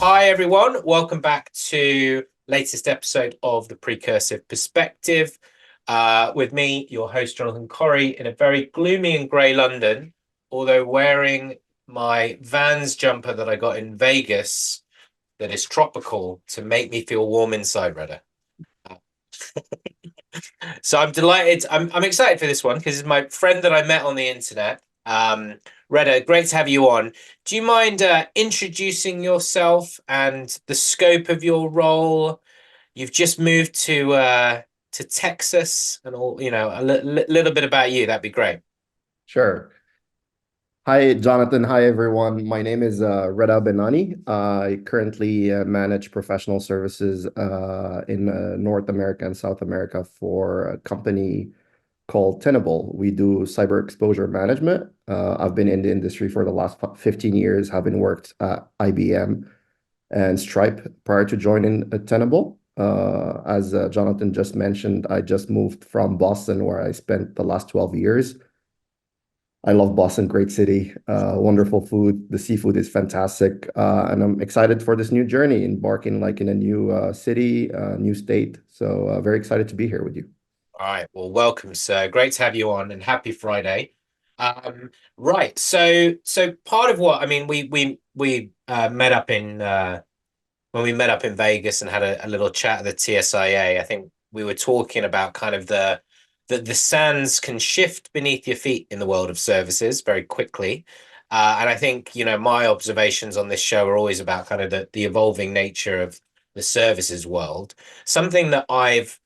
Hi everyone, welcome back to latest episode of the Precursive Perspective. With me, your host Jonathan Corrie, in a very gloomy and grey London, although wearing my Vans jumper that I got in Vegas that is tropical to make me feel warm inside, Reda. So I'm delighted. I'm excited for this one because it's my friend that I met on the internet. Reda, great to have you on. Do you mind introducing yourself and the scope of your role? You've just moved to Texas and all, little bit about you. That'd be great. Sure. Hi, Jonathan. Hi, everyone. My name is Reda Benani. I currently manage professional services in North America and South America for a company called Tenable. We do cyber exposure management. I've been in the industry for the last 15 years, having worked at IBM and Stripe prior to joining Tenable. As Jonathan just mentioned, I just moved from Boston, where I spent the last 12 years. I love Boston, great city, wonderful food. The seafood is fantastic, and I'm excited for this new journey, embarking like in a new city, new state. So very excited to be here with you. All right. Well, welcome, sir. Great to have you on, and happy Friday. Right. So part of what I mean, we met up in when we met up in Vegas and had a little chat at the TSIA. I think we were talking about kind of the sands can shift beneath your feet in the world of services very quickly. And I think, my observations on this show are always about kind of the evolving nature of the services world. Something that I've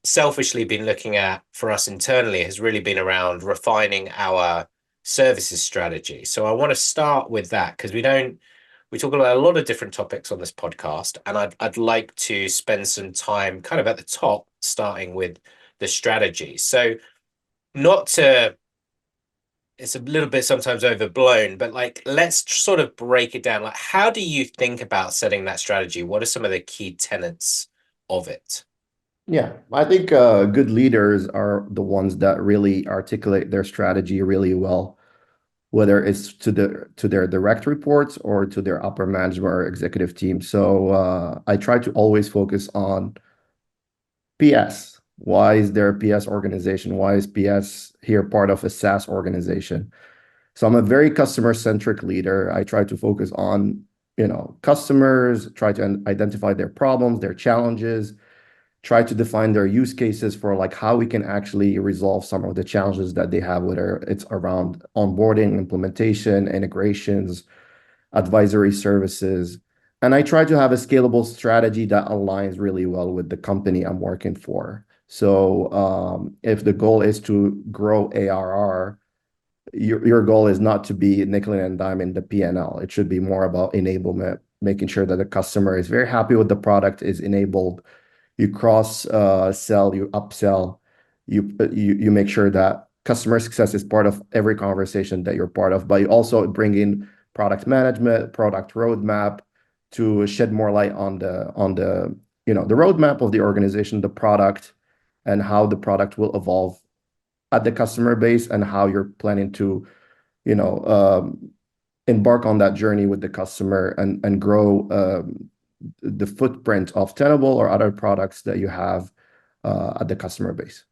selfishly been looking at for us internally has really been around refining our services strategy. So I want to start with that because we talk about a lot of different topics on this podcast, and I'd like to spend some time kind of at the top, starting with the strategy. So not to it's a little bit sometimes overblown, but like let's sort of break it down. Like, how do you think about setting that strategy? What are some of the key tenets of it? Yeah, I think good leaders are the ones that really articulate their strategy really well, whether it's to their direct reports or to their upper management or executive team. So I try to always focus on PS. Why is there a PS organization? Why is PS here part of a SaaS organization? So I'm a very customer-centric leader. I try to focus on, customers, try to identify their problems, their challenges, try to define their use cases for like how we can actually resolve some of the challenges that they have, whether it's around onboarding, implementation, integrations, advisory services. And I try to have a scalable strategy that aligns really well with the company I'm working for. So if the goal is to grow ARR, your goal is not to be nickel and diming the P&L. It should be more about enablement, making sure that the customer is very happy with the product, is enabled. You cross sell, you upsell, you make sure that customer success is part of every conversation that you're part of, but you also bring in product management, product roadmap to shed more light on the roadmap of the organization, the product, and how the product will evolve at the customer base and how you're planning to, you know, um, embark on that journey with the customer and grow the footprint of Tenable or other products that you have at the customer base.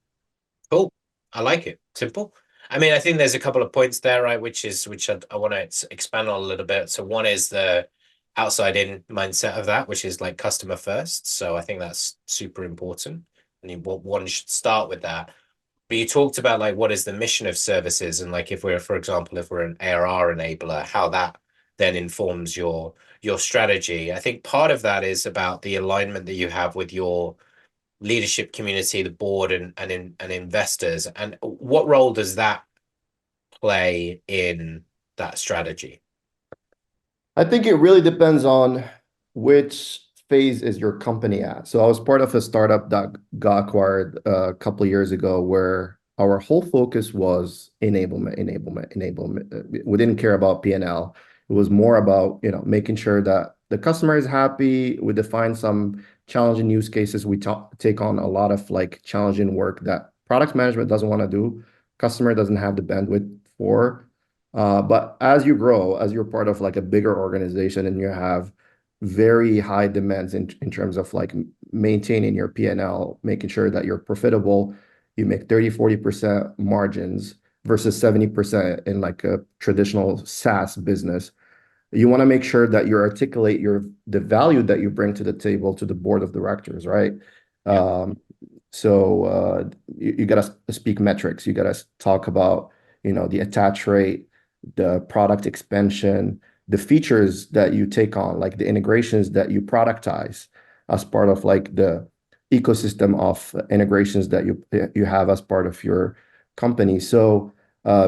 Cool. I like it. Simple. I mean, I think there's a couple of points there, right? Which I want to expand on a little bit. So one is the outside in mindset of that, which is like customer first. So I think that's super important. And one should start with that. But you talked about like what is the mission of services, and like if we're, for example, if we're an ARR enabler, how that then informs your strategy. I think part of that is about the alignment that you have with your leadership community, the board, and investors. And what role does that play in that strategy? I think it really depends on which phase is your company at. So I was part of a startup that got acquired a couple of years ago where our whole focus was enablement, enablement, enablement. We didn't care about P&L. It was more about, making sure that the customer is happy. We define some challenging use cases. We take on a lot of like challenging work that product management doesn't want to do. Customer doesn't have the bandwidth for. But as you grow, as you're part of like a bigger organization and you have very high demands in terms of like maintaining your P&L, making sure that you're profitable, you make 30-40% margins versus 70% in like a traditional SaaS business. You want to make sure that you articulate the value that you bring to the table to the board of directors, right? Yeah. Um, you got to speak metrics. You got to talk about, the attach rate, the product expansion, the features that you take on, like the integrations that you productize as part of like the ecosystem of integrations that you have as part of your company. So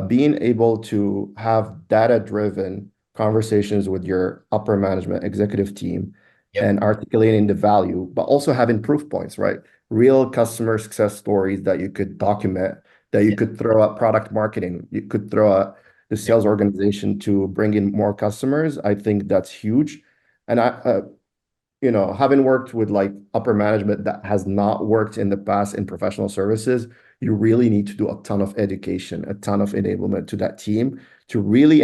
being able to have data-driven conversations with your upper management executive team Yep. and articulating the value, but also having proof points, right? Real customer success stories that you could document, that you Yeah. could throw at product marketing, you could throw at the Yep. sales organization to bring in more customers. I think that's huge. And having worked with like upper management that has not worked in the past in professional services, you really need to do a ton of education, a ton of enablement to that team to really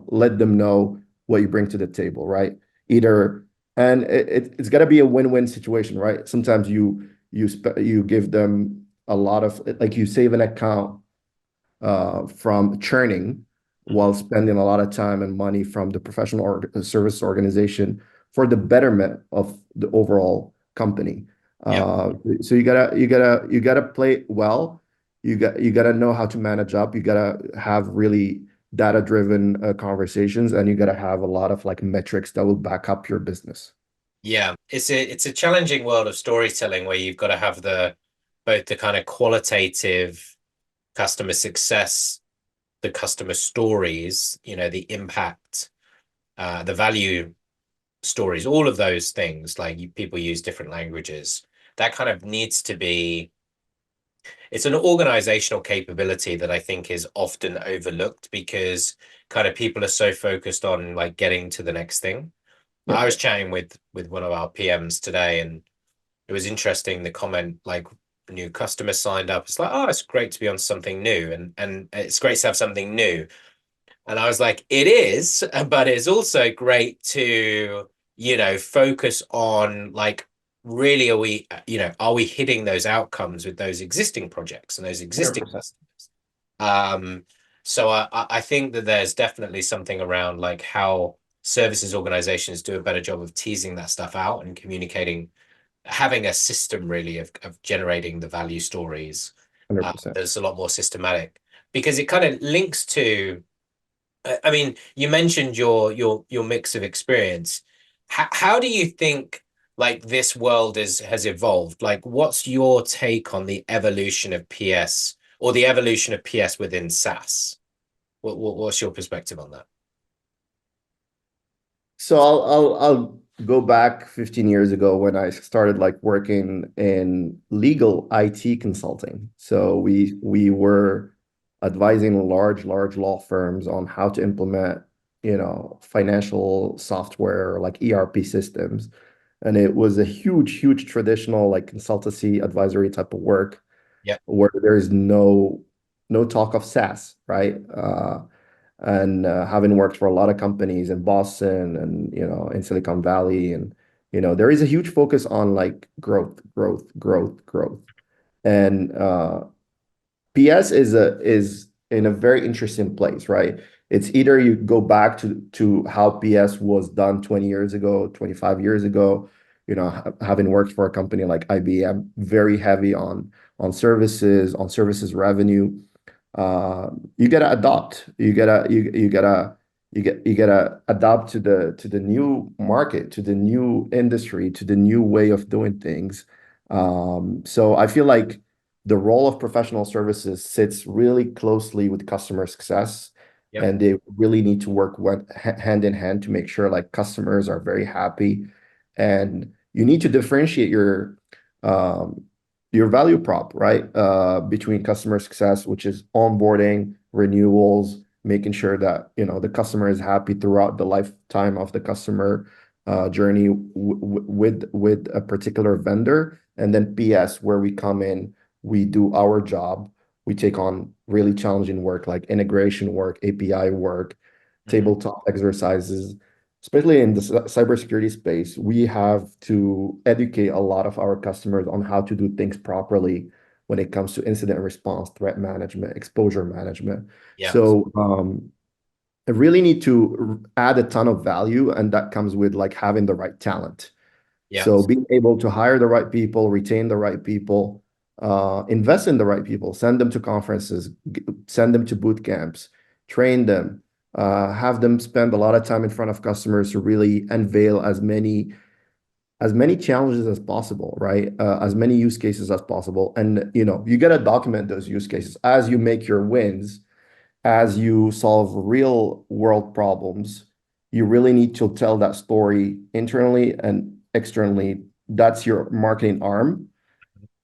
let them know what you bring to the table, right? Either, and it's got to be a win-win situation, right? Sometimes you give them a lot of, like, you save an account from churning while spending a lot of time and money from the professional or service organization for the betterment of the overall company. Yep. So you gotta play it well. You gotta know how to manage up. You gotta have really data-driven conversations, and you gotta have a lot of like metrics that will back up your business. Yeah. It's a challenging world of storytelling where you've got to have the both the kind of qualitative customer success, the customer stories, the impact, the value stories, all of those things. Like people use different languages. That kind of needs to be. It's an organizational capability that I think is often overlooked because kind of people are so focused on like getting to the next thing. I Yep. was chatting with one of our PMs today, and it was interesting the comment like new customer signed up. It's like, oh, it's great to be on something new, and it's great to have something new. And I was like, it is, but it's also great to, focus on like really are we hitting those outcomes with those existing projects and those existing 100%. customers? Um, so I think that there's definitely something around like how services organizations do a better job of teasing that stuff out and communicating, having a system really of generating the value stories 100%. that's a lot more systematic because it kind of links to I mean, you mentioned your mix of experience. How do you think like this world has evolved? Like, what's your take on the evolution of PS or the evolution of PS within SaaS? What's your perspective on that? So I'll go back 15 years ago when I started like working in legal IT consulting. So we were advising large law firms on how to implement, financial software like ERP systems. And it was a huge traditional like consultancy advisory type of work Yeah, where there's no talk of SaaS, right? And having worked for a lot of companies in Boston and in Silicon Valley, and there is a huge focus on like growth. And PS is in a very interesting place, right? It's either you go back to how PS was done 20 years ago, 25 years ago, having worked for a company like IBM, very heavy on services revenue. You gotta adopt. You gotta adapt to the new market, to the new industry, to the new way of doing things. So I feel like the role of professional services sits really closely with customer success, yep, and they really need to work hand in hand to make sure like customers are very happy. And you need to differentiate um, your value prop, right? Between customer success, which is onboarding, renewals, making sure that the customer is happy throughout the lifetime of the customer journey with a particular vendor, and then PS, where we come in, we do our job, we take on really challenging work like integration work, API work, Mhm. tabletop exercises. Especially in the cybersecurity space, we have to educate a lot of our customers on how to do things properly when it comes to incident response, threat management, exposure management. Yeah. So I really need to add a ton of value, and that comes with like having the right talent. Yeah. So being able to hire the right people, retain the right people, invest in the right people, send them to conferences, send them to boot camps, train them, have them spend a lot of time in front of customers to really unveil as many challenges as possible, right? As many use cases as possible. And you got to document those use cases as you make your wins, as you solve real world problems. You really need to tell that story internally and externally. That's your marketing arm.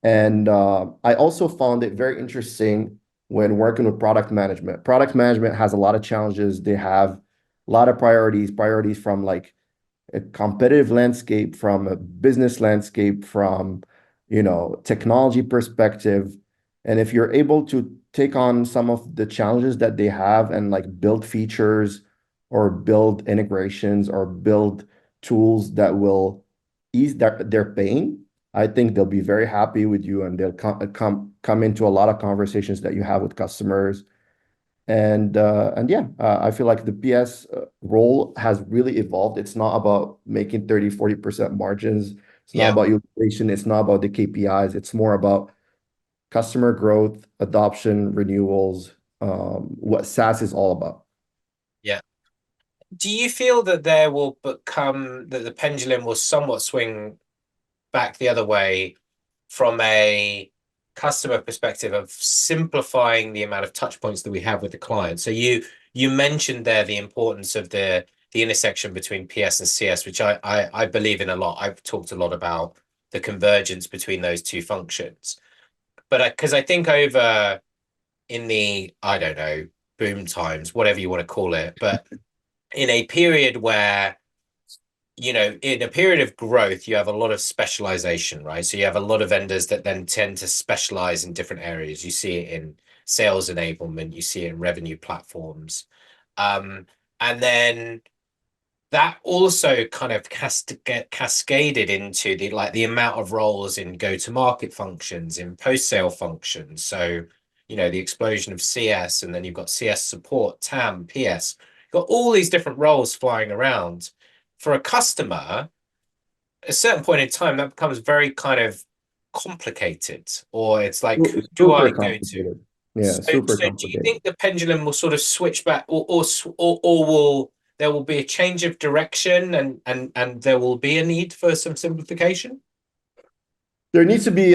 And I also found it very interesting when working with product management. Product management has a lot of challenges. They have a lot of priorities from like a competitive landscape, from a business landscape, from technology perspective. And if you're able to take on some of the challenges that they have and like build features or build integrations or build tools that will ease their pain, I think they'll be very happy with you, and they'll come into a lot of conversations that you have with customers. And yeah, I feel like the PS role has really evolved. It's not about making 30-40% margins. It's not Yeah. about utilization. It's not about the KPIs. It's more about customer growth, adoption, renewals, what SaaS is all about. Yeah. Do you feel that there will become that the pendulum will somewhat swing back the other way from a customer perspective of simplifying the amount of touch points that we have with the client? So you mentioned there the importance of the intersection between PS and CS, which I believe in a lot. I've talked a lot about the convergence between those two functions. But because I think over in the, I don't know, boom times, whatever you want to call it, but in a period where in a period of growth, you have a lot of specialization, right? So you have a lot of vendors that then tend to specialize in different areas. You see it in sales enablement, you see it in revenue platforms. Um, and then that also kind of get cascaded into the amount of roles in go-to-market functions, in post-sale functions. So, the explosion of CS, and then you've got CS support, TAM, PS. You've got all these different roles flying around. For a customer, at a certain point in time, that becomes very kind of complicated, or it's like, who do I Super go to? complicated. Yeah, So, super so do you complicated. think the pendulum will sort of switch back, or will there will be a change of direction, and there will be a need for some simplification? There needs to be,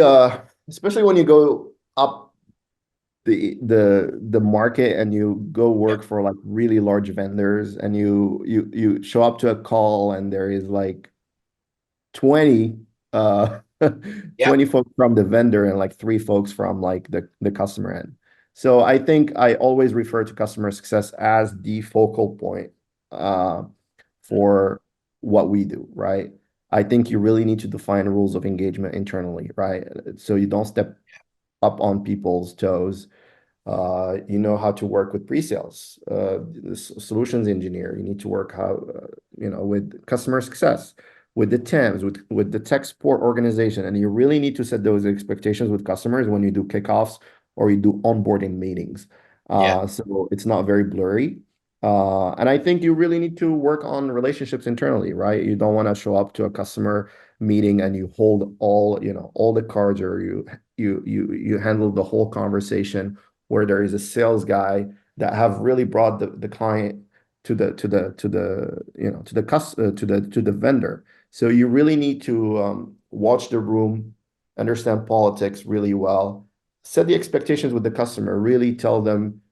especially when you go up the market and you go Yeah, work for like really large vendors, and you show up to a call and there is like 20 uh yeah, 20 folks from the vendor and like three folks from like the customer end. So I think I always refer to customer success as the focal point uh for what we do, right? I think you really need to define rules of engagement internally, right? So you don't step up on people's toes. You know how to work with pre-sales, solutions engineer. You need to work with customer success, with the TAMs, with the tech support organization, and you really need to set those expectations with customers when you do kickoffs or you do onboarding meetings. yeah, So it's not very blurry. And I think you really need to work on relationships internally, right? You don't want to show up to a customer meeting and you hold all the cards, or you handle the whole conversation, where there is a sales guy that have really brought the client to the vendor. So you really need to watch the room, understand politics really well, set the expectations with the customer, really tell them,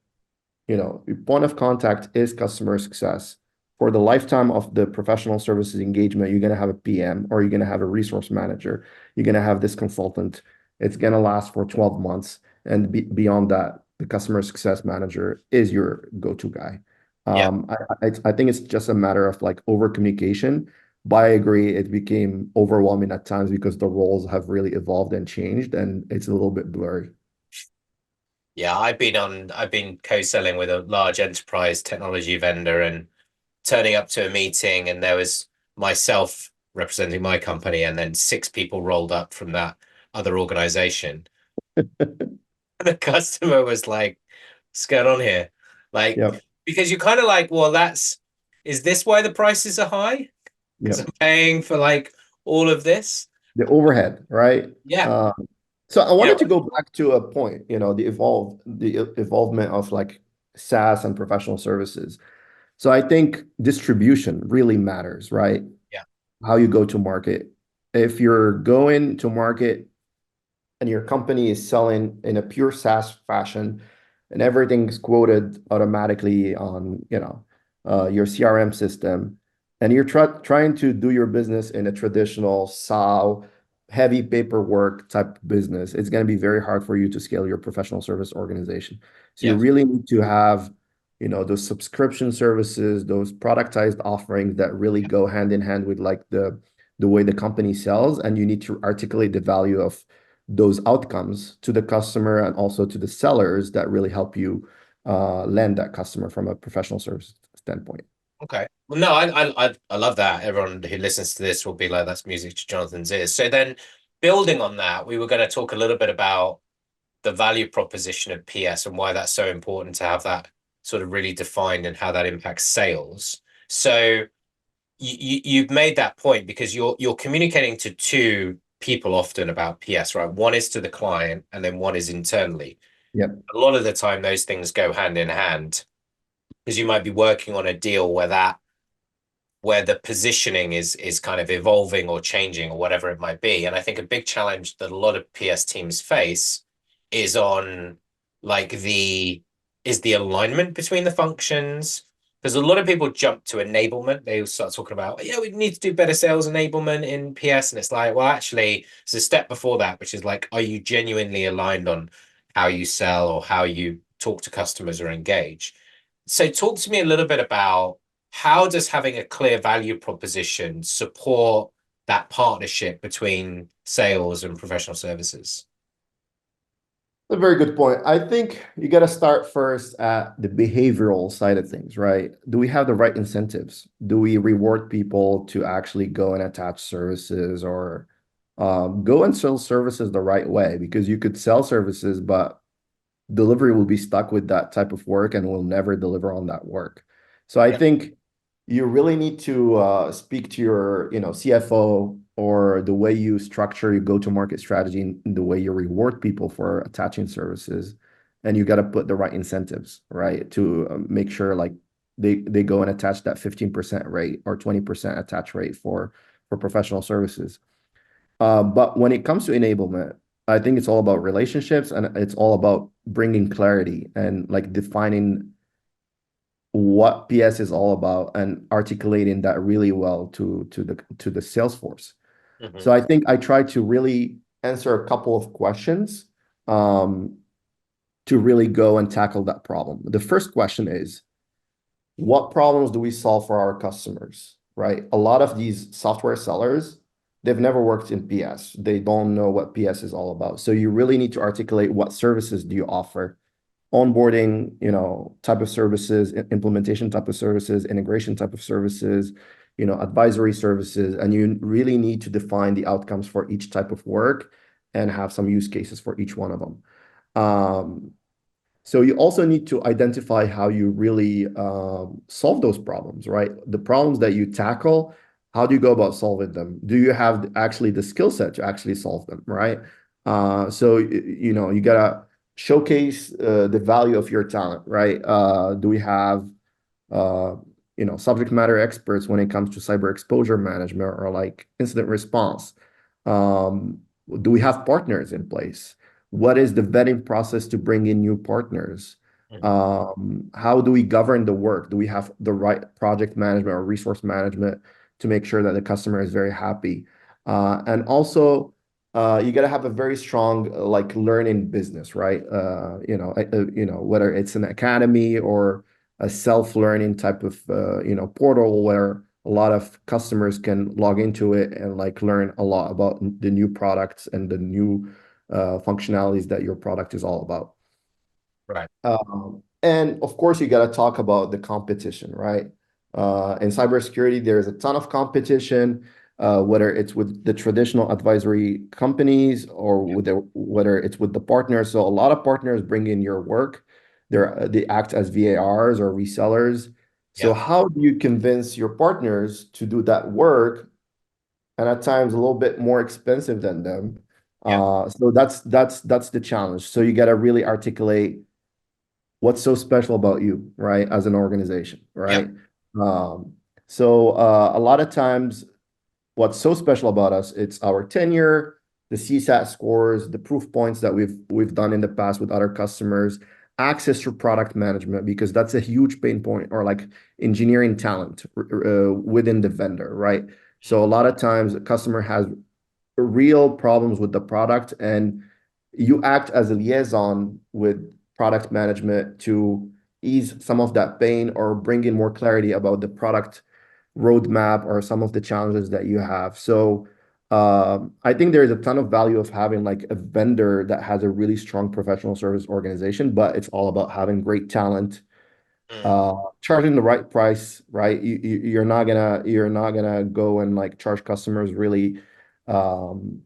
your point of contact is customer success. For the lifetime of the professional services engagement, you're going to have a PM, or you're going to have a resource manager. You're going to have this consultant. It's going to last for 12 months. And beyond that, the customer success manager is your go-to guy. yeah. I think it's just a matter of like over communication. But I agree, it became overwhelming at times because the roles have really evolved and changed, and it's a little bit blurry. Yeah, I've been co-selling with a large enterprise technology vendor and turning up to a meeting, and there was myself representing my company and then six people rolled up from that other organization. And the customer was like, what's going on here? Like, Yep. because you're kind of like, well, is this why the prices are high? Because I'm Yep. paying for like all of this. The overhead, right? Yeah. Uh, so I You wanted know, to go back to a point, the evolvement of like SaaS and professional services. So I think distribution really matters, right? yeah. How you go to market. If you're going to market and your company is selling in a pure SaaS fashion and everything's quoted automatically on, your CRM system, and you're trying to do your business in a traditional SAO, heavy paperwork type business, it's going to be very hard for you to scale your professional service organization. So you Yeah. really need to have, those subscription services, those productized offerings that really go hand in hand with like the way the company sells, and you need to articulate the value of those outcomes to the customer and also to the sellers that really help you land that customer from a professional service standpoint. Okay. Well, no, I love that. Everyone who listens to this will be like, that's music to Jonathan's ears. So then, building on that, we were going to talk a little bit about the value proposition of PS and why that's so important to have that sort of really defined and how that impacts sales. So you've made that point because you're communicating to two people often about PS, right? One is to the client and then one is internally. Yep. A lot of the time, those things go hand in hand because you might be working on a deal where the positioning is kind of evolving or changing or whatever it might be. And I think a big challenge that a lot of PS teams face is on like the alignment between the functions. Because a lot of people jump to enablement. They start talking about, yeah, we need to do better sales enablement in PS. And it's like, well, actually, it's a step before that, which is like, are you genuinely aligned on how you sell or how you talk to customers or engage? So talk to me a little bit about how does having a clear value proposition support that partnership between sales and professional services? A very good point. I think you got to start first at the behavioral side of things, right? Do we have the right incentives? Do we reward people to actually go and attach services or go and sell services the right way? Because you could sell services, but delivery will be stuck with that type of work and will never deliver on that work. So I Yeah. think you really need to speak to your, CFO or the way you structure your go-to-market strategy and the way you reward people for attaching services. And you got to put the right incentives, right, to make sure like they go and attach that 15% rate or 20% attach rate for professional services. But when it comes to enablement, I think it's all about relationships and it's all about bringing clarity and like defining what PS is all about and articulating that really well to the sales force. Mhm. So I think I try to really answer a couple of questions um, to really go and tackle that problem. The first question is, what problems do we solve for our customers, right? A lot of these software sellers, they've never worked in PS. They don't know what PS is all about. So you really need to articulate what services do you offer, onboarding, type of services, implementation type of services, integration type of services, advisory services, and you really need to define the outcomes for each type of work and have some use cases for each one of them. So you also need to identify how you really solve those problems, right? The problems that you tackle, how do you go about solving them? Do you have actually the skill set to actually solve them, right? So you gotta showcase the value of your talent, right? Do we have subject matter experts when it comes to cyber exposure management or like incident response? Um, do we have partners in place? What is the vetting process to bring in new partners? Mhm. How do we govern the work? Do we have the right project management or resource management to make sure that the customer is very happy? And also, you got to have a very strong like learning business, right? Whether it's an academy or a self-learning type of portal where a lot of customers can log into it and like learn a lot about the new products and the new functionalities that your product is all about. Right. And of course, you got to talk about the competition, right? In cybersecurity, there's a ton of competition, whether it's with the traditional advisory companies or whether it's with the partners. So a lot of partners bring in your work. They act as VARs or resellers. So Yeah. how do you convince your partners to do that work and at times a little bit more expensive than them? Yeah. So that's the challenge. So you got to really articulate what's so special about you, right, as an organization, Yeah. right? Um, a lot of times, what's so special about us, it's our tenure, the CSAT scores, the proof points that we've done in the past with other customers, access to product management, because that's a huge pain point, or like engineering talent within the vendor, right? So a lot of times a customer has real problems with the product, and you act as a liaison with product management to ease some of that pain or bring in more clarity about the product roadmap or some of the challenges that you have. So I think there's a ton of value of having like a vendor that has a really strong professional service organization, but it's all about having great talent, Mm. charging the right price, right? You're not gonna go and like charge customers really um,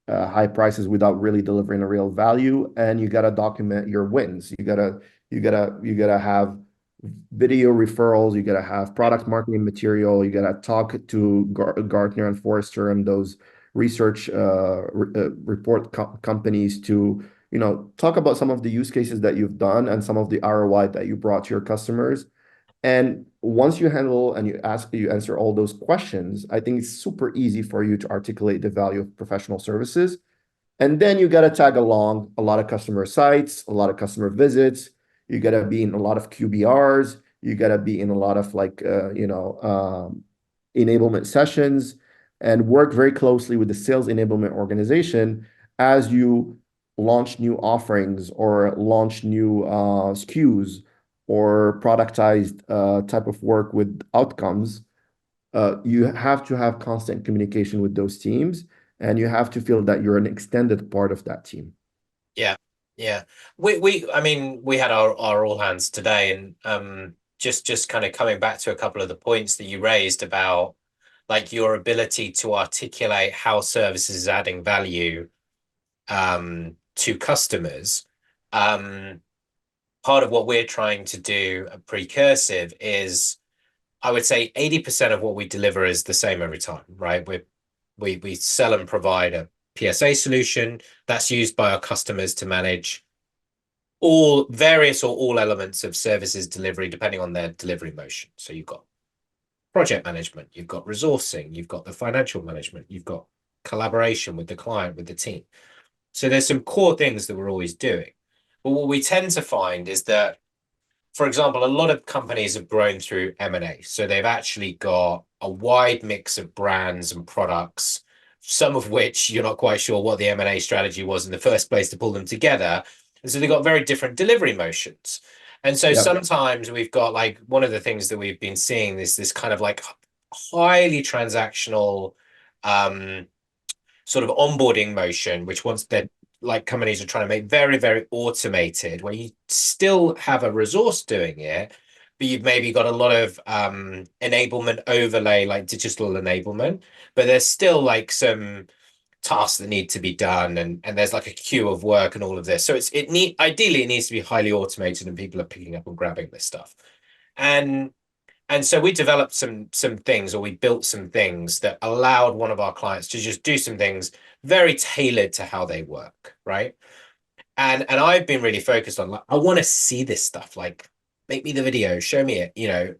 high prices without really delivering a real value. And you gotta document your wins. You gotta have video referrals. You gotta have product marketing material. You gotta talk to Gartner and Forrester and those research report companies to talk about some of the use cases that you've done and some of the ROI that you brought to your customers. And once you handle and you answer all those questions, I think it's super easy for you to articulate the value of professional services. And then you got to tag along a lot of customer sites, a lot of customer visits. You got to be in a lot of QBRs. You got to be in a lot of enablement sessions and work very closely with the sales enablement organization as you launch new offerings or launch new SKUs or productized type of work with outcomes. You have to have constant communication with those teams, and you have to feel that you're an extended part of that team. Yeah. Yeah. I mean, we had our all hands today, and just kind of coming back to a couple of the points that you raised about like your ability to articulate how services is adding value to customers. Um, Part of what we're trying to do at Precursive is, I would say 80% of what we deliver is the same every time, right? We sell and provide a PSA solution that's used by our customers to manage all various or all elements of services delivery, depending on their delivery motion. So you've got project management, you've got resourcing, you've got the financial management, you've got collaboration with the client, with the team. So there's some core things that we're always doing. But what we tend to find is that, for example, a lot of companies have grown through M&A. So they've actually got a wide mix of brands and products, some of which you're not quite sure what the M&A strategy was in the first place to pull them together. And so they've got very different delivery motions. And so Yeah. sometimes we've got like one of the things that we've been seeing is this kind of like highly transactional um, sort of onboarding motion, which once they're like companies are trying to make very, very automated, where you still have a resource doing it, but you've maybe got a lot of enablement overlay, like digital enablement, but there's still like some tasks that need to be done, and there's like a queue of work and all of this. So ideally it needs to be highly automated and people are picking up and grabbing this stuff. And and so we developed some things, or we built some things that allowed one of our clients to just do some things very tailored to how they work, right? And I've been really focused on like I want to see this stuff, like make me the video, show me it,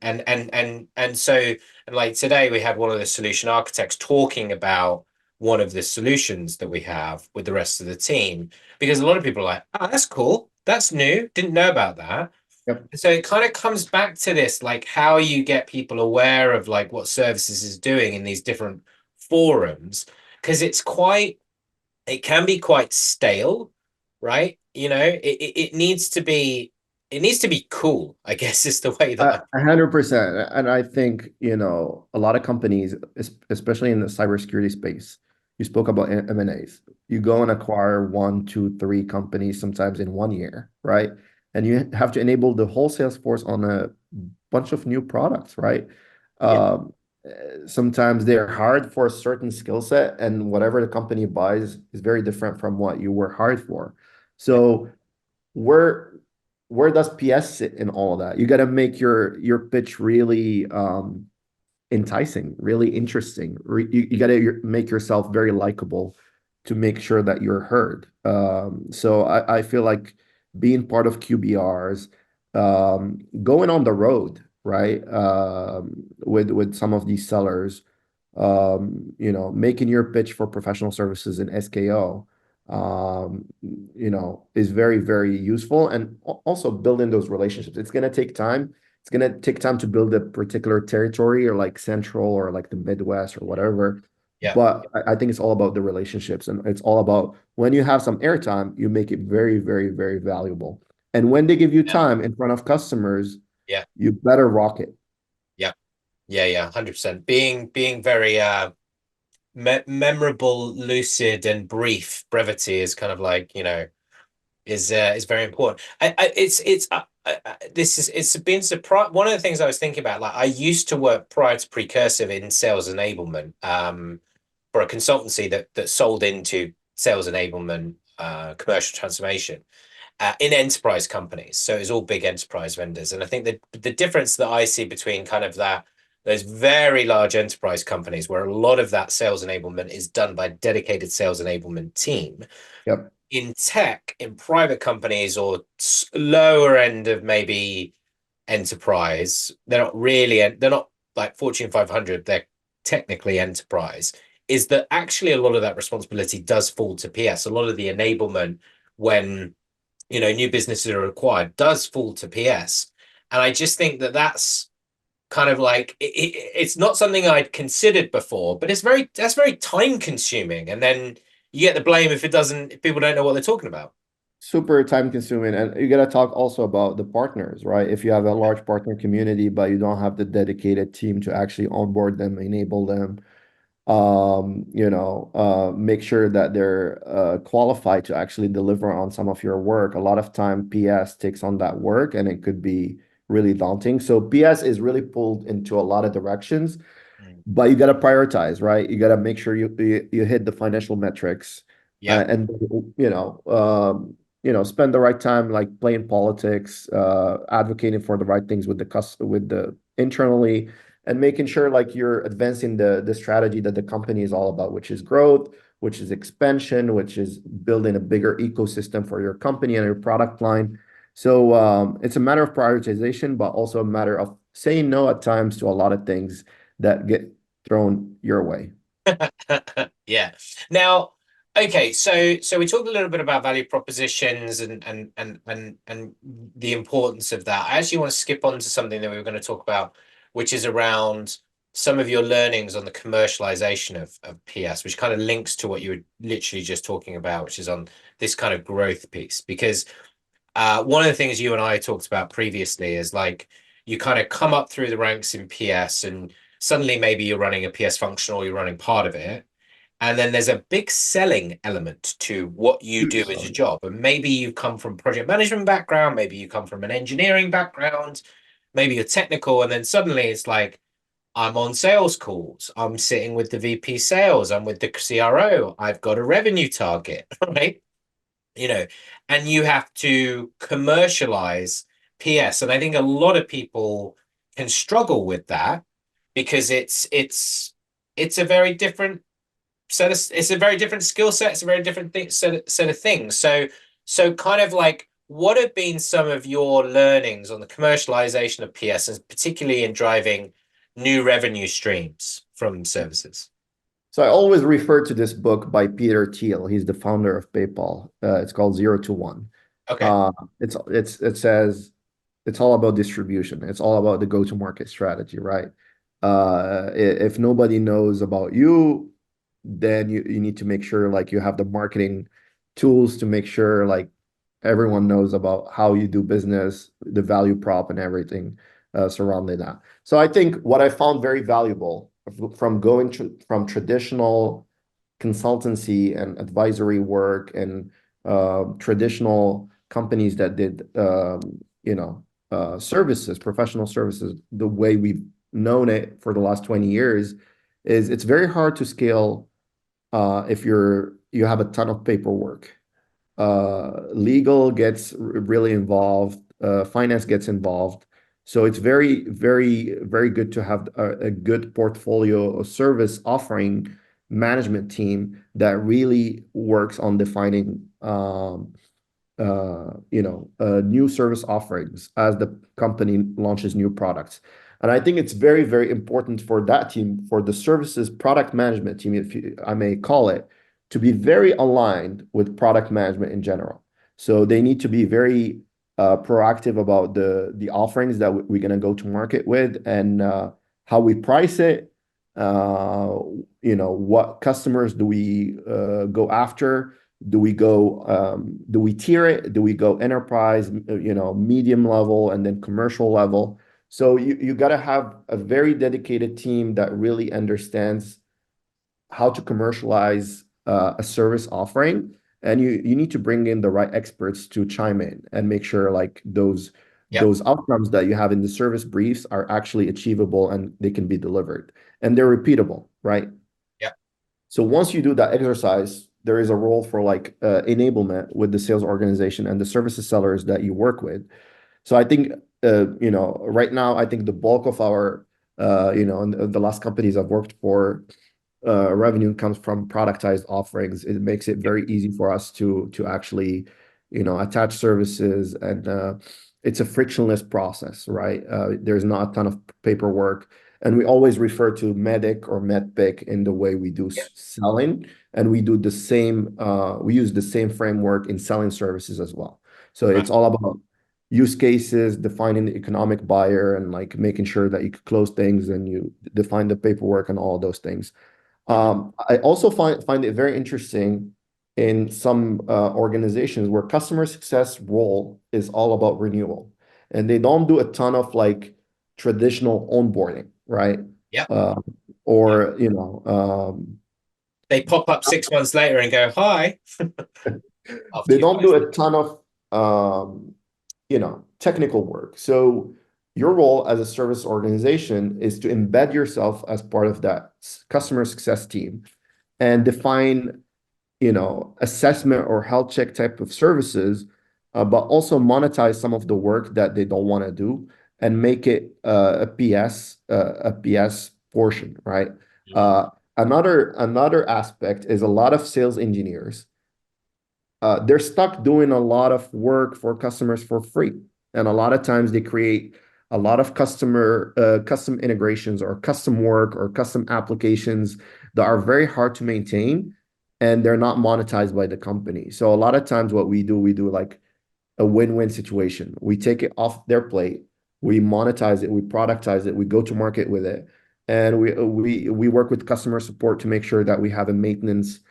and so and like today we had one of the solution architects talking about one of the solutions that we have with the rest of the team, because a lot of people are like, oh, that's cool, that's new, didn't know about that. Yep. So it kind of comes back to this, like how you get people aware of like what services is doing in these different forums, because it can be quite stale, right? It needs to be cool, I guess is the way that I. 100%. And I think, a lot of companies, especially in the cybersecurity space, you spoke about M&As. You go and acquire one, two, three companies sometimes in one year, right? and you have to enable the whole sales force on a bunch of new products, right? Yeah. Sometimes they're hard for a certain skill set, and whatever the company buys is very different from what you were hired for. Yeah. So where where does PS sit in all of that? You got to make your pitch really enticing, really interesting. You got to make yourself very likable to make sure that you're heard. So I feel like being part of QBRs, going on the road, right, with some of these sellers, making your pitch for professional services in SKO, is very, very useful. And also building those relationships. It's going to take time. It's going to take time to build a particular territory or like central or like the Midwest or whatever. Yeah. But I think it's all about the relationships, and it's all about when you have some airtime, you make it very, very, very valuable. And when they give you Yeah. time in front of customers, Yeah. you better rock it. Yeah. Yeah. Yeah. 100%. Being very memorable, lucid, and brief. Brevity is kind of like, is very important. It's this is it's been surprised. One of the things I was thinking about, like I used to work prior to Precursive in sales enablement, for a consultancy that sold into sales enablement, commercial transformation, in enterprise companies. So it's all big enterprise vendors. And I think that the difference that I see between kind of those very large enterprise companies where a lot of that sales enablement is done by a dedicated sales enablement team, Yep. in tech, in private companies or lower end of maybe enterprise, they're not like Fortune 500, they're technically enterprise, is that actually a lot of that responsibility does fall to PS. A lot of the enablement when new businesses are acquired does fall to PS. And I just think that that's kind of like it's not something I'd considered before, but that's very time consuming. And then you get the blame if people don't know what they're talking about. Super time consuming. And you got to talk also about the partners, right? If you have a large partner community, but you don't have the dedicated team to actually onboard them, enable them, make sure that they're qualified to actually deliver on some of your work. A lot of time PS takes on that work and it could be really daunting. So PS is really pulled into a lot of directions, Mm. but you got to prioritize, right? You got to make sure you hit the financial metrics, Yeah. and spend the right time like playing politics, advocating for the right things with the internally, and making sure like you're advancing the strategy that the company is all about, which is growth, which is expansion, which is building a bigger ecosystem for your company and your product line. So it's a matter of prioritization, but also a matter of saying no at times to a lot of things that get thrown your way. Yeah. Now, okay, so we talked a little bit about value propositions and the importance of that. I actually want to skip on to something that we were going to talk about, which is around some of your learnings on the commercialization of PS, which kind of links to what you were literally just talking about, which is on this kind of growth piece. Because one of the things you and I talked about previously is like you kind of come up through the ranks in PS and suddenly maybe you're running a PS function or you're running part of it. And then there's a big selling element to what you do Huge as a selling. job. And maybe you come from project management background, maybe you come from an engineering background, maybe you're technical, and then suddenly it's like I'm on sales calls, I'm sitting with the VP sales, I'm with the CRO, I've got a revenue target, right? you know, and you have to commercialize PS. And I think a lot of people can struggle with that because it's a very different it's a very different skill set, it's a very different set of things. So kind of like what have been some of your learnings on the commercialization of PS, and particularly in driving new revenue streams from services? So I always refer to this book by Peter Thiel. He's the founder of PayPal. It's called Zero to One. Okay. Uh, it says it's all about distribution. It's all about the go-to-market strategy, right? If nobody knows about you, then you need to make sure like you have the marketing tools to make sure like everyone knows about how you do business, the value prop and everything surrounding that. So I think what I found very valuable from from traditional consultancy and advisory work and traditional companies that did services, professional services, the way we've known it for the last 20 years, is it's very hard to scale if you have a ton of paperwork. Legal gets really involved, finance gets involved. So it's very, very, very good to have a good portfolio of service offering management team that really works on defining new service offerings as the company launches new products. And I think it's very, very important for that team, for the services product management team, I may call it, to be very aligned with product management in general. So they need to be very proactive about the offerings that we're going to go to market with, and how we price it. What customers do we go after? Do we tier it? Do we go enterprise, medium level, and then commercial level? So you got to have a very dedicated team that really understands how to commercialize a service offering, and you need to bring in the right experts to chime in and make sure like those outcomes that you have in the service briefs are actually achievable and they can be delivered and they're repeatable, right? Yeah. So once you do that exercise, there is a role for like enablement with the sales organization and the services sellers that you work with. So I think right now, I think the bulk of our in the last companies I've worked for, revenue comes from productized offerings. It makes it very easy for us to actually attach services, and it's a frictionless process, right? There's not a ton of paperwork, and we always refer to MEDDIC or MEDPIC in the way we do selling, and we use the same framework in selling services as well. So it's all about use cases, defining the economic buyer, and like making sure that you close things and you define the paperwork and all those things. I also find it very interesting in some organizations where customer success role is all about renewal, and they don't do a ton of like traditional onboarding, right? Yeah. Or they pop up 6 months later and go, hi. They don't do a ton of technical work. So your role as a service organization is to embed yourself as part of that customer success team and define, assessment or health check type of services, but also monetize some of the work that they don't want to do and make it a PS portion, right? Another aspect is a lot of sales engineers. They're stuck doing a lot of work for customers for free. And a lot of times they create a lot of custom integrations or custom work or custom applications that are very hard to maintain, and they're not monetized by the company. So a lot of times what we do like a win-win situation. We take it off their plate, we monetize it, we productize it, we go to market with it, and we work with customer support to make sure that we have a maintenance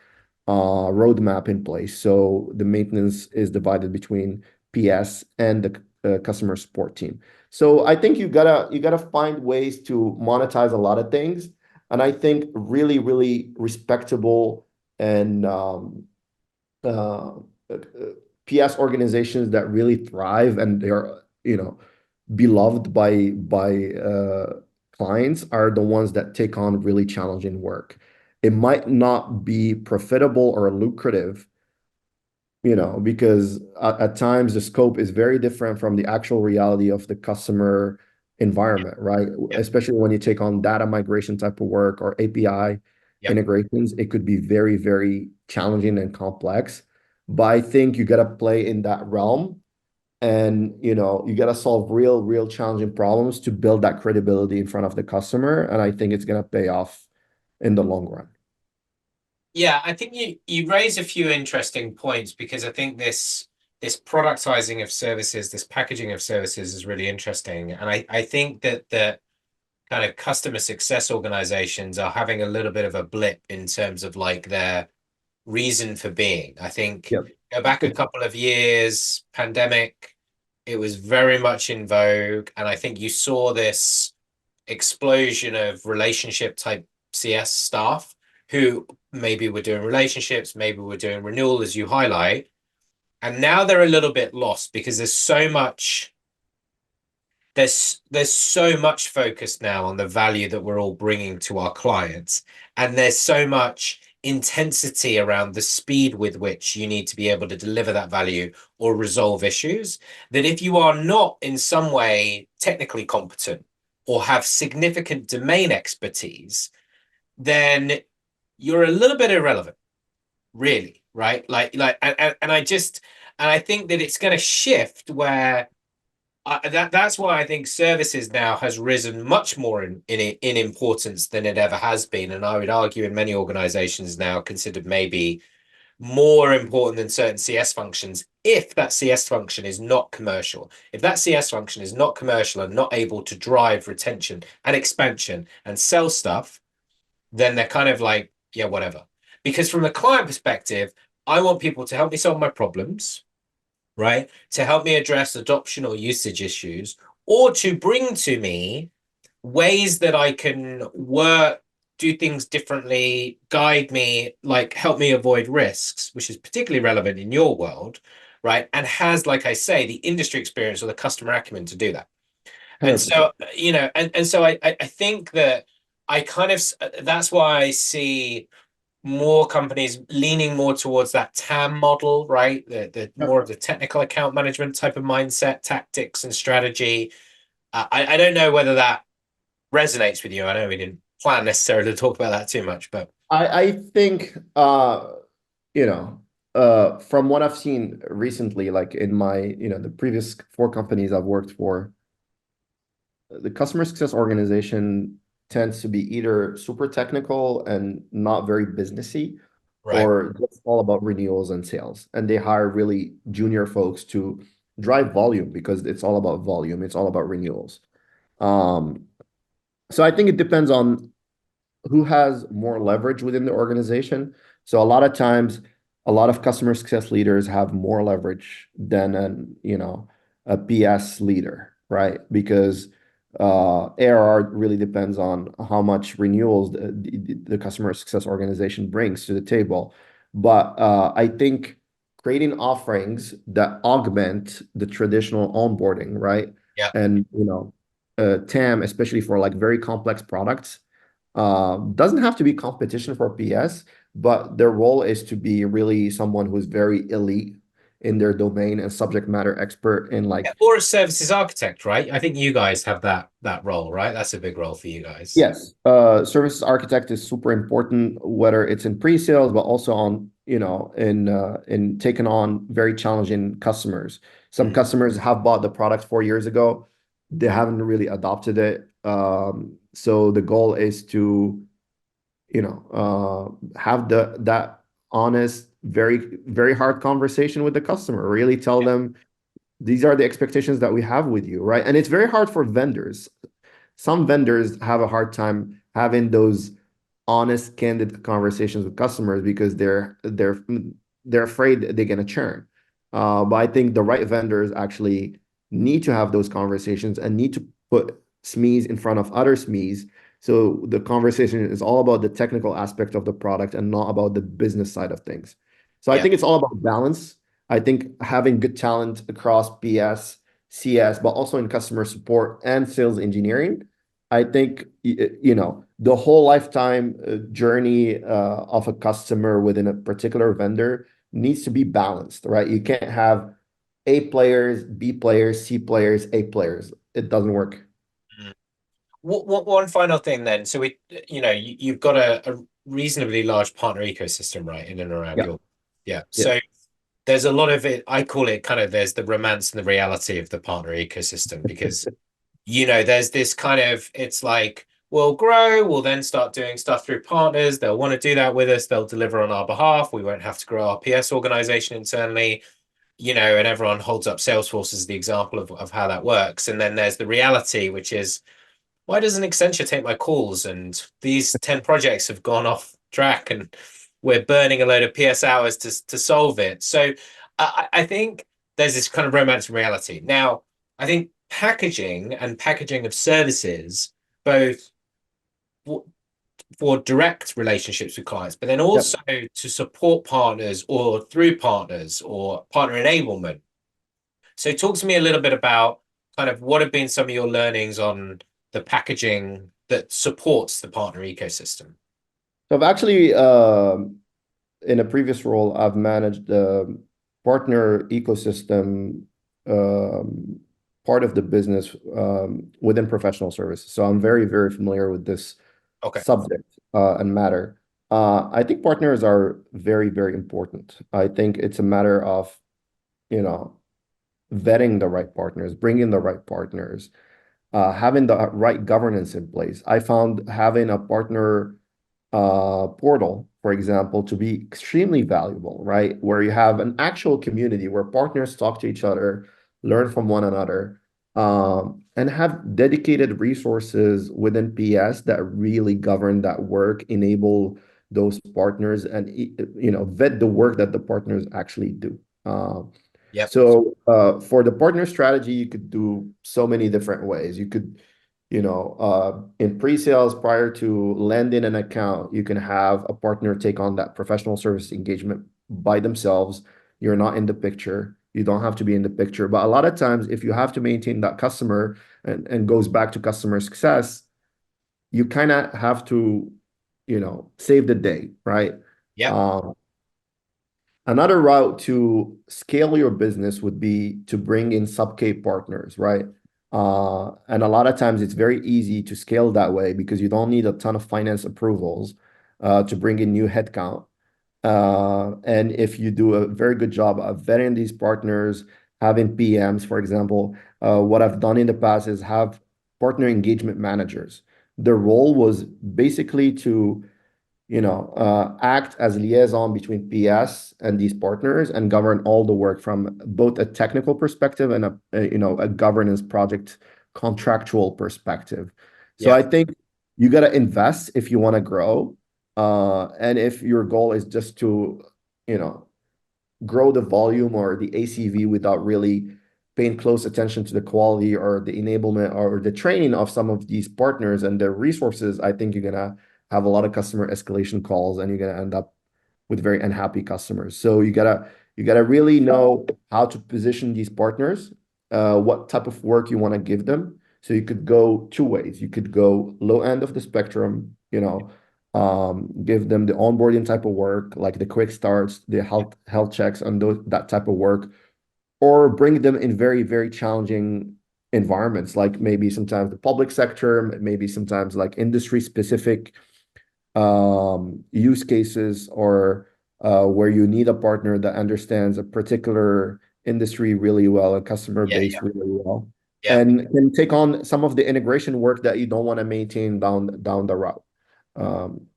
roadmap in place. So the maintenance is divided between PS and the customer support team. So I think you gotta find ways to monetize a lot of things, and I think really, really respectable and PS organizations that really thrive and they're beloved by clients are the ones that take on really challenging work. It might not be profitable or lucrative, because at times the scope is very different from the actual reality of the customer environment, right? Especially when you take on data migration type of work or API integrations, it could be very, very challenging and complex. But I think you got to play in that realm, and you got to solve real challenging problems to build that credibility in front of the customer. And I think it's going to pay off in the long run. Yeah, I think you raise a few interesting points, because I think this productizing of services, this packaging of services is really interesting. And I think that the kind of customer success organizations are having a little bit of a blip in terms of like their reason for being. I think go back a couple of years, pandemic, it was very much in vogue. And I think you saw this explosion of relationship type CS staff who maybe were doing relationships, maybe were doing renewal, as you highlight. And now they're a little bit lost because there's so much focus now on the value that we're all bringing to our clients, and there's so much intensity around the speed with which you need to be able to deliver that value or resolve issues, that if you are not in some way technically competent or have significant domain expertise, then you're a little bit irrelevant, really, right? And I think that it's going to shift where that's why I think services now has risen much more in importance than it ever has been, and I would argue in many organizations now considered maybe more important than certain CS functions if that CS function is not commercial. If that CS function is not commercial and not able to drive retention and expansion and sell stuff, then they're kind of like, yeah, whatever. Because from a client perspective, I want people to help me solve my problems, right? To help me address adoption or usage issues, or to bring to me ways that I can work, do things differently, guide me, like help me avoid risks, which is particularly relevant in your world, right? And has, like I say, the industry experience or the customer acumen to do that. And so, 100%. and so I think that I kind of, that's why I see more companies leaning more towards that TAM model, right? The Yep. more of the technical account management type of mindset, tactics, and strategy. I don't know whether that resonates with you. I know we didn't plan necessarily to talk about that too much, but I think you know, from what I've seen recently, like in my, the previous four companies I've worked for, the customer success organization tends to be either super technical and not very businessy, right. or just all about renewals and sales. And they hire really junior folks to drive volume because it's all about volume. It's all about renewals. Um, so I think it depends on who has more leverage within the organization. So a lot of times, a lot of customer success leaders have more leverage than a PS leader, right? Because ARR really depends on how much renewals the customer success organization brings to the table. But I think creating offerings that augment the traditional onboarding, right? Yeah. And TAM, especially for like very complex products, doesn't have to be competition for PS, but their role is to be really someone who's very elite in their domain and subject matter expert in like, Or a services architect, right? I think you guys have that role, right? That's a big role for you guys. yes, services architect is super important, whether it's in pre-sales, but also on, in taking on very challenging customers. Some Mm. customers have bought the product 4 years ago. They haven't really adopted it. So the goal is to have that honest, very, very hard conversation with the customer, really tell Yeah. them these are the expectations that we have with you, right? And it's very hard for vendors. Some vendors have a hard time having those honest, candid conversations with customers because they're afraid they're gonna churn. But I think the right vendors actually need to have those conversations and need to put SMEs in front of other SMEs. So the conversation is all about the technical aspect of the product and not about the business side of things. So I Yeah. think it's all about balance. I think having good talent across BS, CS, but also in customer support and sales engineering. I think the whole lifetime journey of a customer within a particular vendor needs to be balanced, right? You can't have A players, B players, C players, A players. It doesn't work. Mm. One final thing then. So you've got a reasonably large partner ecosystem, right, in and around Yeah, your, yeah. yeah. So there's a lot of it. I call it kind of there's the romance and the reality of the partner ecosystem because there's this kind of, it's like, we'll grow, we'll then start doing stuff through partners. They'll want to do that with us. They'll deliver on our behalf. We won't have to grow our PS organization internally, and everyone holds up Salesforce as the example of how that works. And then there's the reality, which is, why doesn't Accenture take my calls? And these 10 projects have gone off track and we're burning a load of PS hours to solve it. So I think there's this kind of romance and reality. Now, I think packaging and packaging of services both for direct relationships with clients, but then Yep. also to support partners or through partners or partner enablement. So talk to me a little bit about kind of what have been some of your learnings on the packaging that supports the partner ecosystem. So I've actually, in a previous role, I've managed the partner ecosystem part of the business within professional services. So I'm very, very familiar with this Okay. subject and matter. I think partners are very, very important. I think it's a matter of, you know, vetting the right partners, bringing the right partners, having the right governance in place. I found having a partner portal, for example, to be extremely valuable, right? Where you have an actual community where partners talk to each other, learn from one another, and have dedicated resources within PS that really govern that work, enable those partners, and vet the work that the partners actually do. Yep. For the partner strategy, you could do so many different ways. You could, in pre-sales prior to landing an account, you can have a partner take on that professional service engagement by themselves. You're not in the picture. You don't have to be in the picture. But a lot of times, if you have to maintain that customer and goes back to customer success, you kind of have to, save the day, right? Yep. Um, Another route to scale your business would be to bring in sub-K partners, right? And a lot of times it's very easy to scale that way because you don't need a ton of finance approvals to bring in new headcount. And if you do a very good job of vetting these partners, having PMs, for example, what I've done in the past is have partner engagement managers. Their role was basically to act as liaison between PS and these partners and govern all the work from both a technical perspective and a governance project contractual perspective. So I Yep. think you got to invest if you want to grow. And if your goal is just to, you know, grow the volume or the ACV without really paying close attention to the quality or the enablement or the training of some of these partners and their resources, I think you're gonna have a lot of customer escalation calls and you're gonna end up with very unhappy customers. So you gotta really know how to position these partners, what type of work you want to give them. So you could go two ways. You could go low end of the spectrum, give them the onboarding type of work, like the quick starts, the health checks, and that type of work, or bring them in very, very challenging environments, like maybe sometimes the public sector, maybe sometimes like industry specific use cases, or where you need a partner that understands a particular industry really well, a customer Yeah. base really well, Yep. and can take on some of the integration work that you don't want to maintain down the route. Um,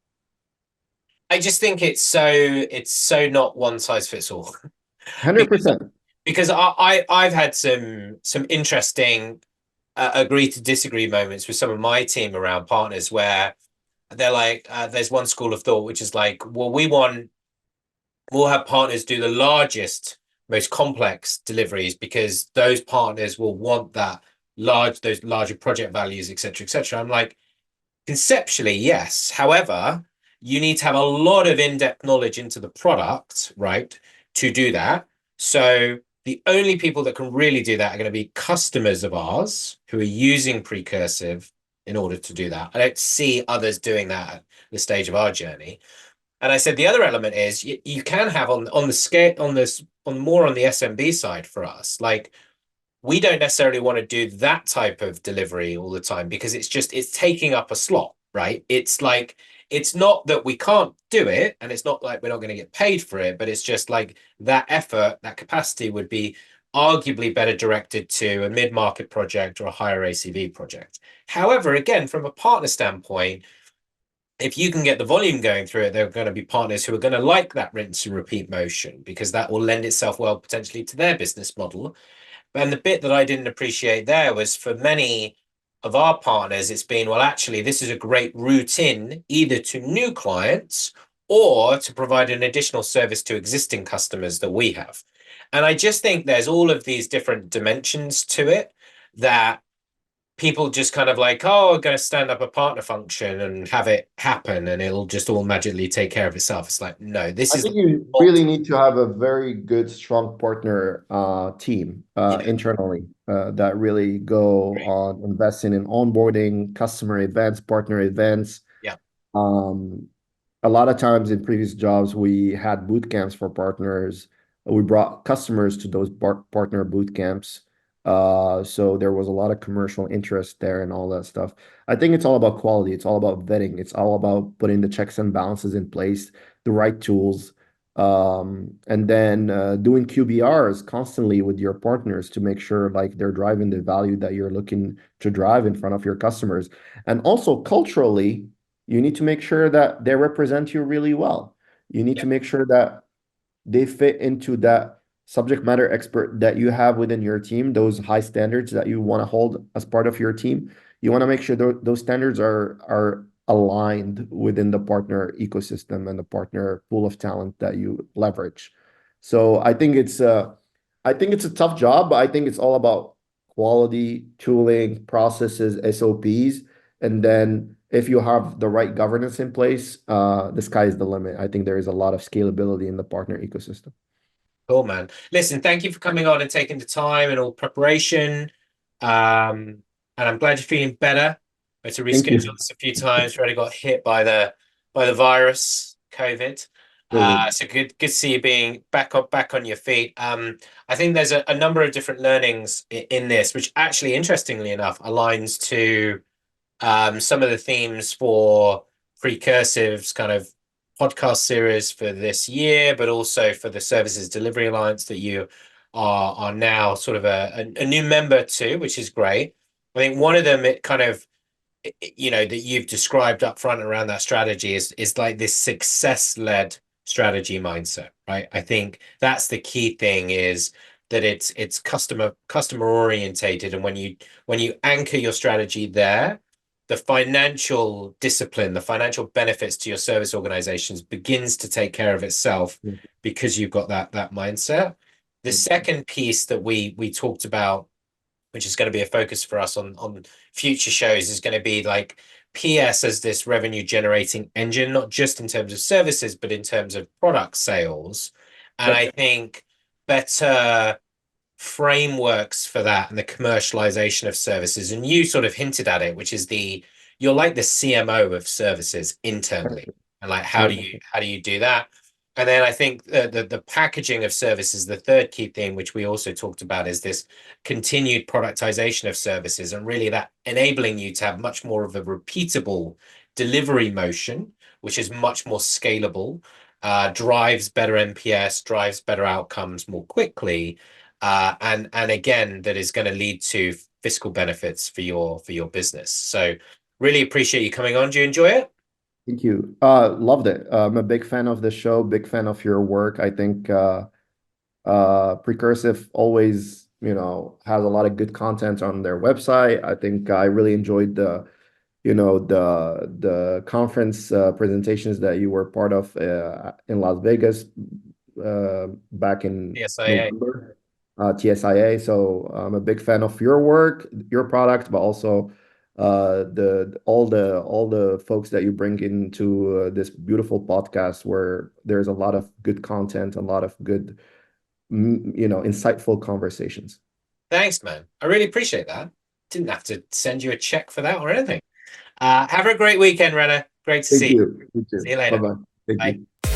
I just think it's so not one size fits all. because 100%. because I've had some interesting agree to disagree moments with some of my team around partners where they're like, there's one school of thought which is like, well, we'll have partners do the largest, most complex deliveries because those partners will want those larger project values, etc., etc. I'm like, conceptually, yes. However, you need to have a lot of in-depth knowledge into the product, right, to do that. So the only people that can really do that are going to be customers of ours who are using Precursive in order to do that. I don't see others doing that at the stage of our journey. And I said the other element is you can have on the scale on this on more on the SMB side for us, like we don't necessarily want to do that type of delivery all the time because it's taking up a slot, right? It's like it's not that we can't do it and it's not like we're not going to get paid for it, but it's just like that effort, that capacity would be arguably better directed to a mid-market project or a higher ACV project. However, again, from a partner standpoint, if you can get the volume going through it, there are going to be partners who are going to like that rinse and repeat motion because that will lend itself well potentially to their business model. And the bit that I didn't appreciate there was for many of our partners, it's been, well, actually, this is a great route in either to new clients or to provide an additional service to existing customers that we have. And I just think there's all of these different dimensions to it that people just kind of like, oh, I'm going to stand up a partner function and have it happen and it'll just all magically take care of itself. It's like, no, this I is think you really need to have a very good, strong partner team yeah, internally that really go on investing in onboarding, customer events, partner events. yeah, Um, a lot of times in previous jobs, we had boot camps for partners. We brought customers to those partner boot camps. So there was a lot of commercial interest there and all that stuff. I think it's all about quality. It's all about vetting. It's all about putting the checks and balances in place, the right tools, and then doing QBRs constantly with your partners to make sure like they're driving the value that you're looking to drive in front of your customers. And also culturally, you need to make sure that they represent you really well. You need yeah, to make sure that they fit into that subject matter expert that you have within your team, those high standards that you want to hold as part of your team. You want to make sure those standards are aligned within the partner ecosystem and the partner pool of talent that you leverage. So I think it's a tough job, but I think it's all about quality, tooling, processes, SOPs, and then if you have the right governance in place, the sky is the limit. I think there is a lot of scalability in the partner ecosystem. cool, man. Listen, thank you for coming on and taking the time and all preparation. And I'm glad you're feeling better. I had to Thank reschedule you. this a few times. Already got hit by the virus, COVID. Really. So good to see you being back on your feet. I think there's a number of different learnings in this, which actually, interestingly enough, aligns to some of the themes for Precursive's kind of podcast series for this year, but also for the Services Delivery Alliance that you are now sort of a new member to, which is great. I think one of them, it kind of, that you've described up front around that strategy is like this success-led strategy mindset, right? I think that's the key thing is that it's customer orientated, and when you anchor your strategy there, the financial discipline, the financial benefits to your service organizations begins to take care of itself because you've got that mindset. The second piece that we talked about, which is going to be a focus for us on future shows, is going to be like PS as this revenue generating engine, not just in terms of services, but in terms of product sales. And Yep. I think better frameworks for that and the commercialization of services. And you sort of hinted at it, which is you're like the CMO of services internally. And like how do you do that? And then I think the packaging of services, the third key thing, which we also talked about, is this continued productization of services and really that enabling you to have much more of a repeatable delivery motion, which is much more scalable, drives better NPS, drives better outcomes more quickly, and again, that is going to lead to fiscal benefits for your business. So really appreciate you coming on. Do you enjoy it? Thank you. Loved it. I'm a big fan of the show, big fan of your work. I think Precursive always, has a lot of good content on their website. I think I really enjoyed the conference presentations that you were part of in Las Vegas back in CSIA. November, TSIA. So I'm a big fan of your work, your product, but also the all the folks that you bring into this beautiful podcast where there's a lot of good content, a lot of good, insightful conversations. Thanks, man. I really appreciate that. Didn't have to send you a check for that or anything. Have a great weekend, Renner. Great to Thank see you. you. You See you too. later. Bye-bye. Thank Bye. you.